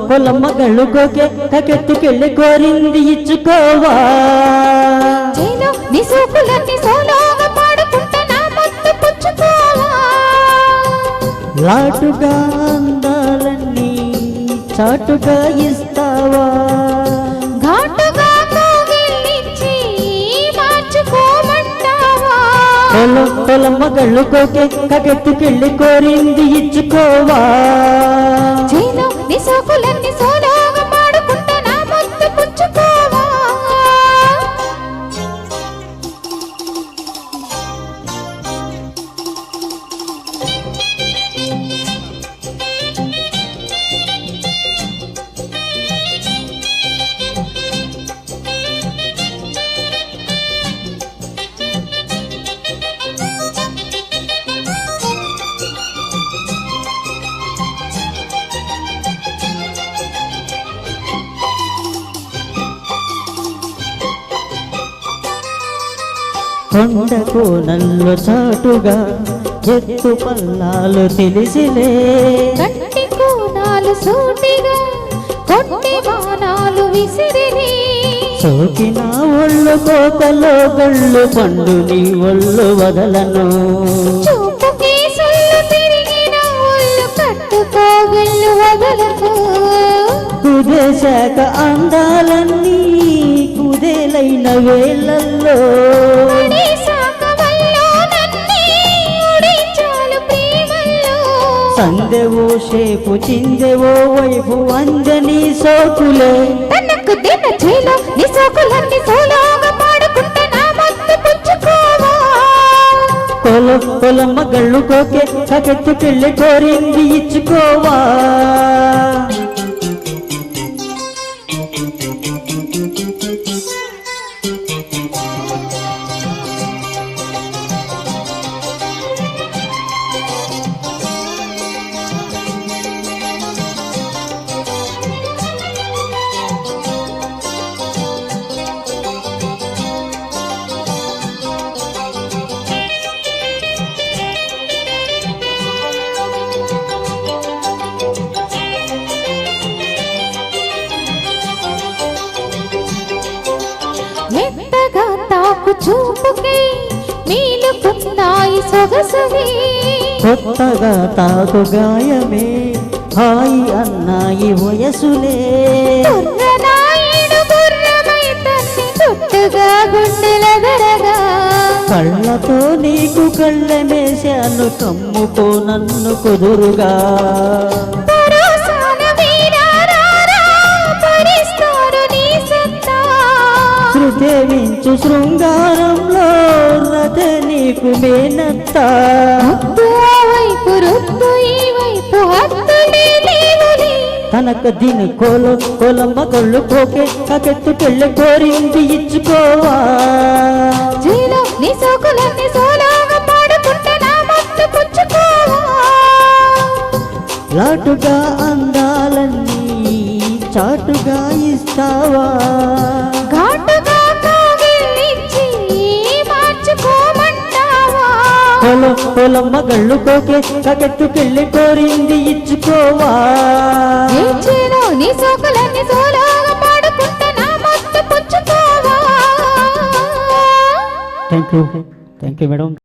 పొలమ్మ గళ్ళుకోకే కకెత్తుకెళ్ళి కోరింది ఇచ్చుకోవా నీ సూపులన్నీ సోలోగా పాడుకుంటా నా మత్తు పుచ్చుకోవా లాటుగా అందాలన్నీ చాటుగా ఇస్తావా ఘాటుగా కోగిలించి మార్చుకోమంటావా పొలమ్మ గళ్ళుకోకే కకెత్తుకెళ్ళి కోరింది ఇచ్చుకోవా నీ సూపులన్నీ సోలోగా పాడుకుంటా నా మత్తు పుచ్చుకోవా కొండకు నల్లు చాటుగా ఎత్తు పల్లాలు తెలిసిలే గట్టి కోనాలు సూటిగా కొట్టి బాణాలు విసిరిని సోకిన ఒళ్ళు కోతలో గళ్ళు పండు నీ ఒళ్ళు వదలను చూపు కేసులు తిరిగిన ఒళ్ళు కట్టుకోగళ్ళు వదలకు కుదేశాక అందాలన్నీ కుదేలైన వేళల్లో సందెవో షేపు చిందెవో వైపు అంజని సోకులే తనకు దిన చేలో నీ సోకులన్నీ సోలోగా పాడుకుంటే నా మత్తు పుచ్చుకోవా పొలమ్మ గళ్ళుకోకే కకెత్తుకెళ్ళి కోరింది ఇచ్చుకోవా మెత్తగా తాకు చూపుకి నీలుకున్నాయి సొగసువి కొత్తగా తాకు గాయమే హాయి అన్నాయి వయసులే నాయుడు గుర్రమై తన్ని చుట్టుగా గుండెలదరగా కళ్ళతో నీకు కళ్ళమేశాను కమ్ముకో నన్ను కుదురుగా శృతేవించు శృంగారంలో రథ నీకు మేనత్త వైపు రుద్దు ఈ వైపు తనక దీని కోలమ్మ గళ్ళు పోకే కకెత్తుకెళ్ళి కోరింది ఇచ్చుకోవా నీ సోకులన్నీ సోలోగా పాడుకుంటే నా మత్తు పుచ్చుకోవా లాటుగా అందాలన్నీ చాటుగా ఇస్తావా ఘాటుగా కోగిలించి మార్చుకోమంటావా పొలమ్మ గళ్ళుకోకే కకెత్తుకెళ్ళి కోరింది ఇచ్చుకోవా నీ సోకులన్నీ సోలోగా పాడుకుంటే నా మత్తు పుచ్చుకోవా థ్యాంక్ యూ మేడం.